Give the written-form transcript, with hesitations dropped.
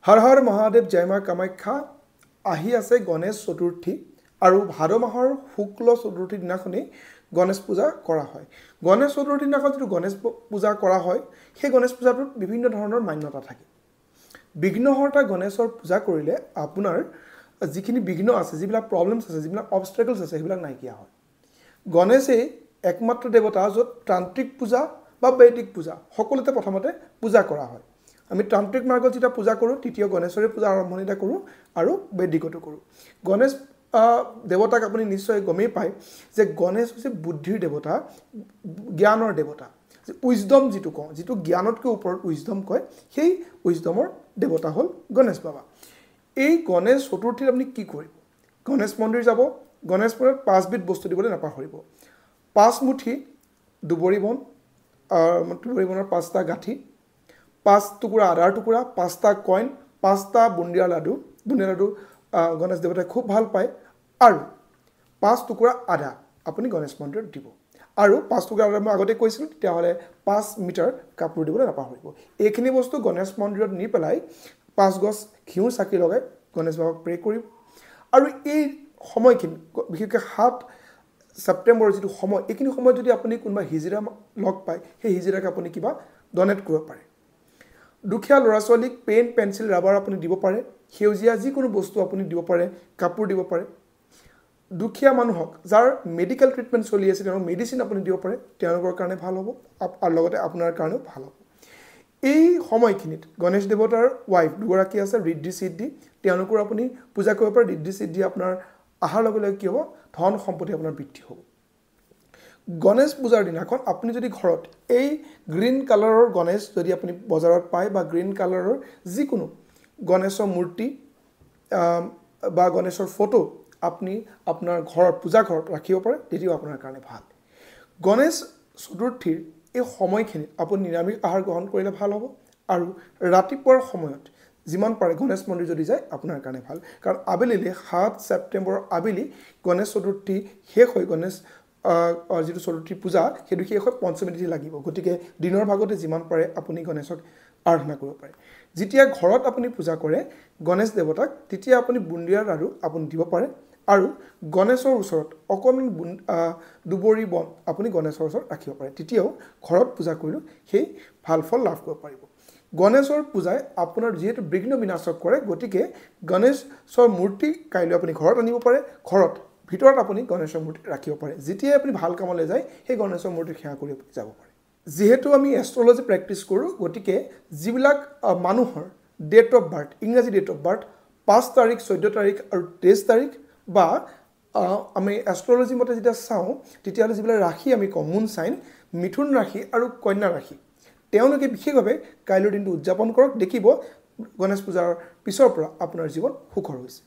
হৰ হৰ মহাদেৱ জয় মা কামাখ্যা আহি আছে গণেশ চতুৰ্থী আৰু ভাদ মাহৰ শুক্ল চতুৰ্থীৰ দিনাখনি গণেশ পূজা কৰা হয় গণেশ চতুৰ্থীৰ দিনাখন যেটো গণেশ পূজা কৰা হয় সেই গণেশ পূজাটোত বিভিন্ন ধৰণৰ মান্যতা থাকে বিঘ্নহৰ্তা গণেশৰ পূজা কৰিলে আপোনাৰ যিখিনি বিঘ্ন আছে যিবিলাক প্ৰবলেমছ আছে যিবিলাক অবষ্টাকলছ আছে সেইবিলাক নাইকিয়া হয় গণেশে একমাত্ৰ দেৱতা য'ত তান্ত্ৰিক পূজা বা বৈদিক পূজা সকলোতে প্ৰথমতে পূজা কৰা হয় আমি তান্ত্ৰিক মাৰ্গত যেটা পূজা কৰোঁ তৃতীয় গণেশৰে পূজা আৰম্ভণিটা কৰোঁ আৰু বৈদিকতো কৰোঁ গণেশ দেৱতাক আপুনি নিশ্চয় গমেই পায় যে গণেশ হৈছে বুদ্ধিৰ দেৱতা জ্ঞানৰ দেৱতা যে উইজডম যেটো কওঁ যেটো জ্ঞানতকৈ ওপৰত উইজডম কয় সেই উইজডমৰ দেৱতা হ'ল গণেশ বাবা এই গণেশ চতুৰ্থীত আপুনি কি কৰিব গণেশ মন্দিৰ যাব গণেশ মন্দিৰত পাঁচবিধ বস্তু দিবলৈ নাপাহৰিব পাঁচ মুঠি দুবৰি বন দুবৰি বনৰ পাঁচটা গাঁঠি পাঁচ টুকুৰা আদাৰ টুকুৰা পাঁচটা কইন পাঁচটা বুন্দিয়া লাডু গণেশ দেৱতাই খুব ভাল পায় আৰু পাঁচ টুকুৰা আদা আপুনি গণেশ মন্দিৰত দিব আৰু পাঁচ টুকুৰা আদা মই আগতে কৈছিলোঁ তেতিয়াহ'লে 5 মিটাৰ কাপোৰ দিবলৈ নাপাহৰিব এইখিনি বস্তু গণেশ মন্দিৰত নি পেলাই 5 গছ ঘিউ চাকি লগাই গণেশ বাবাক প্ৰে কৰিব আৰু এই সময়খিনি বিশেষকৈ 7 সেপ্টেম্বৰ যেটো সময় এইখিনি সময়ত যদি আপুনি কোনোবা হিজিৰা লগ পায় সেই হিজিৰাক আপুনি কিবা ডনেট কৰিব পাৰে দুখীয়া ল'ৰা ছোৱালীক পেন পেন্সিল ৰাবাৰ আপুনি দিব পাৰে সেউজীয়া যিকোনো বস্তু আপুনি দিব পাৰে কাপোৰ দিব পাৰে দুখীয়া মানুহক যাৰ মেডিকেল ট্ৰিটমেন্ট চলি আছে তেওঁলোকৰ মেডিচিন আপুনি দিব পাৰে তেওঁলোকৰ কাৰণে ভাল হ'ব আৰু লগতে আপোনাৰ কাৰণেও ভাল হ'ব এই সময়খিনিত গণেশ দেৱতাৰ ওয়াইফ দুগৰাকী আছে ঋদ্ধি সিদ্ধি তেওঁলোকৰ আপুনি পূজা কৰিব পাৰে ঋদ্ধি সিদ্ধি আপোনাৰ আহাৰ লগে লগে কি হ'ব ধন সম্পত্তি আপোনাৰ বৃদ্ধি হ'ব গণেশ পূজাৰ দিনাখন আপুনি যদি ঘৰত এই গ্ৰীন কালাৰৰ গণেশ যদি আপুনি বজাৰত পায় বা গ্ৰীন কালাৰৰ যিকোনো গণেশৰ মূৰ্তি বা গণেশৰ ফটো আপুনি আপোনাৰ ঘৰত পূজা ঘৰত ৰাখিব পাৰে তেতিয়াও আপোনাৰ কাৰণে ভাল গণেশ চতুৰ্থীৰ এই সময়খিনিত আপুনি নিৰামিষ আহাৰ গ্ৰহণ কৰিলে ভাল হ'ব আৰু ৰাতিপুৱাৰ সময়ত যিমান পাৰে গণেশ মন্দিৰ যদি যায় আপোনাৰ কাৰণে ভাল কাৰণ আবেলিলে 7 সেপ্টেম্বৰ আবেলি গণেশ চতুৰ্থী শেষ হৈ গণেশ যেটো চতুৰ্থী পূজা হেতু শেষ হৈ পঞ্চমী তিথি লাগিব গতিকে দিনৰ ভাগতে যিমান পাৰে আপুনি গণেশক আৰাধনা কৰিব পাৰে যেতিয়া ঘৰত আপুনি পূজা কৰে গণেশ দেৱতাক তেতিয়া আপুনি বুন্দিয়া লাডু আপুনি দিব পাৰে আৰু গণেশৰ ওচৰত অকণমান দুবৰি বন আপুনি গণেশৰ ওচৰত ৰাখিব পাৰে তেতিয়াও ঘৰত পূজা কৰিলে সেই ভাল ফল লাভ কৰিব পাৰিব গণেশৰ পূজাই আপোনাৰ যেহেতু বিঘ্ন বিনাশক কৰে গতিকে গণেশৰ মূৰ্তি কাইলৈ আপুনি ঘৰত আনিব পাৰে ঘৰত ভিতৰত আপুনি গণেশৰ মূৰ্তি ৰাখিব পাৰে যেতিয়া আপুনি ভাল কামলৈ যায় সেই গণেশৰ মূৰ্তি সেৱা কৰি যাব পাৰে যেহেতু আমি এষ্ট্ৰলজি প্ৰেক্টিছ কৰোঁ গতিকে যিবিলাক মানুহৰ ডেট অফ বাৰ্থ ইংৰাজী ডেট অফ বাৰ্থ 5 তাৰিখ 14 তাৰিখ আৰু 23 তাৰিখ বা আমি এষ্ট্ৰলজি মতে যেতিয়া চাওঁ তেতিয়াহ'লে যিবিলাক ৰাশি আমি কওঁ মুন সাইন মিথুন ৰাশি আৰু কন্যা ৰাশি তেওঁলোকে বিশেষভাৱে কাইলৈৰ দিনটো উদযাপন কৰক দেখিব গণেশ পূজাৰ পিছৰ পৰা আপোনাৰ জীৱন সুখৰ হৈছে